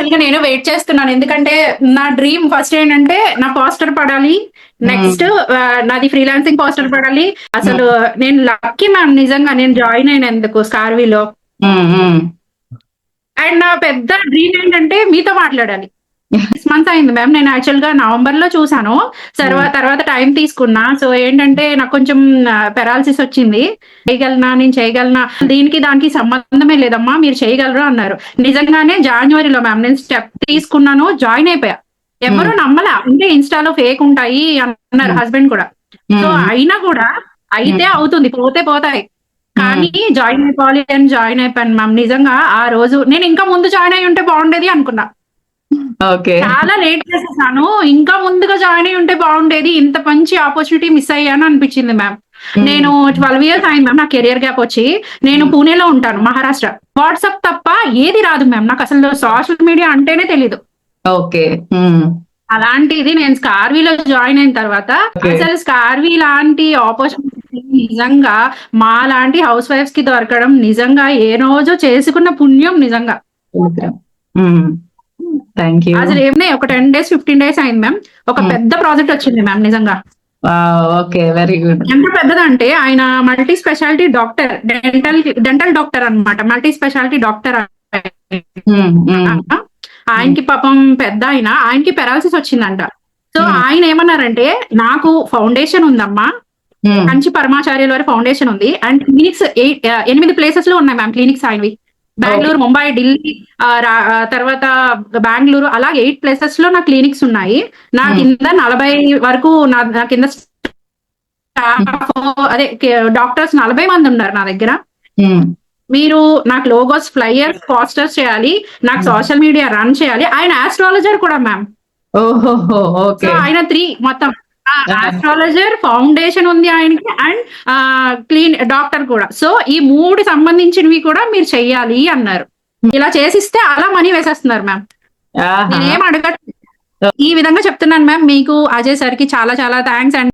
Actual గా నేను wait చేస్తున్నాను. ఎందుకంటే నా డ్రీమ్ ఫస్ట్ ఏంటంటే నా పోస్టర్ పడాలి. హ్మ్. నెక్స్ట్ నాది ఫ్రీలాన్సింగ్ పోస్టర్ పడాలి. హ్మ్. అసలు నేను లక్కీ మ్యామ్ నిజంగా నేను జాయిన్ అయినందుకు స్కార్వీలో. హ్మ్. హ్మ్. అండ్ నా పెద్ద డ్రీమ్ ఏంటంటే మీతో మాట్లాడాలి. 6 మంత్స్ అయింది మ్యామ్. నేను యాక్చువల్‌గా నవంబర్‌లో చూసాను. హ్మ్. తర్వాత టైమ్ తీసుకున్నా. సో, ఏంటంటే నాకు కొంచెం పారాలిసిస్ వచ్చింది. నేను చేయగలనా? దీనికి దానికి సంబంధమే లేదమ్మా మీరు చేయగలరు అన్నారు. నిజంగానే జాన్యువరిలో మ్యామ్ నేను స్టెప్ తీసుకున్నాను. జాయిన్ అయిపోయా. హ్మ్. ఎవరు నమ్మలా. అంటే ఇన్‌స్టాలో ఫేక్ ఉంటాయి అన్నారు హ్మ్. హస్బెండ్ కూడా. సో, హ్మ్. అయినా కూడా అయితే హ్మ్. అవుతుంది. పోతే పోతాయి. హ్మ్. కానీ జాయిన్ అయిపోవాలి అని జాయిన్ అయిపోయాను మ్యామ్. నిజంగా ఆ రోజు నేను ఇంకా ముందు జాయిన్ అయ్యుంటే బావుండేది అనుకున్నా. ఓకే. చాలా లేట్ చేసేసాను. ఇంకా ముందుగా జాయిన్ అయ్యుంటే బావుండేది. ఇంత మంచి ఆపర్చునిటీ మిస్ అయ్యాను అనిపించింది మ్యామ్. హ్మ్. నేను 12 ఇయర్స్ అయింది మ్యామ్ నా కెరియర్ గ్యాప్ వచ్చి. నేను హ్మ్. పూణేలో ఉంటాను మహారాష్ట్ర. వాట్సాప్ తప్ప ఏది రాదు మ్యామ్. నాకసలు సోషల్ మీడియా అంటేనే తెలీదు. ఓకే. హ్మ్. అలాంటిది నేను స్కార్వీలో జాయిన్ అయిన తర్వాత ఓకే. అసలు స్కార్వీ లాంటి ఆపర్చునిటీ నిజంగా మాలాంటి హౌస్ వైఫ్స్‌కి దొరకడం నిజంగా ఏ రోజో చేసుకున్న పుణ్యం నిజంగా. సూపర్. హ్మ్. Thank you. అసలు ఏమున్నాయి ఒక 10 డేస్, 15 డేస్ అయింది మ్యామ్. ఒక హ్మ్. పెద్ద ప్రాజెక్ట్ వచ్చింది మ్యామ్ నిజంగా. వావ్! ఓకే. Very good. ఎంత పెద్దదంటే ఆయన multi speciality doctor. Dental doctor అన్నమాట. మల్టీ స్పెషాలిటీ డాక్టర్ హ్మ్. హ్మ్. ఆయన. హ్మ్. ఆయనకి పాపం పెద్దాయన. ఆయనకి పారాలిసిస్ వచ్చిందంట. సో, హ్మ్. ఆయనేమన్నారంటే, "నాకు ఫౌండేషన్ ఉందమ్మా. హ్మ్. కంచి పరమాచార్యుల వారి ఫౌండేషన్ ఉంది. అండ్ క్లినిక్స్ 8 ప్లేసెస్‌లో ఉన్నాయి మ్యామ్ క్లినిక్స్ ఆయనవి. ఓకే. బెంగుళూరు, ముంబై, ఢిల్లీ తర్వాత బెంగుళూరు అలాగే 8 ప్లేసెస్‌లో నా క్లినిక్స్ ఉన్నాయి. నా హ్మ్. కింద 40 వరకు నా కింద హ్మ్. స్టాఫ్ అదే డాక్టర్స్ 40 మందున్నారు నా దగ్గర. హ్మ్. మీరు నాకు లోగోస్, ఫ్లైయర్స్, పోస్టర్స్ చేయాలి. నాకు హ్మ్. సోషల్ మీడియా రన్ చేయాలి." ఆయన యాస్ట్రాలజర్ కూడా మ్యామ్. ఓహోహో! So, okay. ఆయన 3 మొత్తం. ఆ! ఆ! ఆస్ట్రాలజర్, ఫౌండేషన్ ఉంది ఆయనకి అండ్ డాక్టర్ కూడా. సో, ఈ 3 సంబంధించినవి కూడా మీరు చెయ్యాలి అన్నారు. ఇలా చేసిస్తే అలా మనీ వేసేస్తున్నారు మ్యామ్. ఆహా! నేనేం అడగట్లేదు. ఈ విధంగా చెప్తున్నాను మ్యామ్. మీకు అజయ్ సార్‌కి చాలా చాలా థాంక్స్ అండి.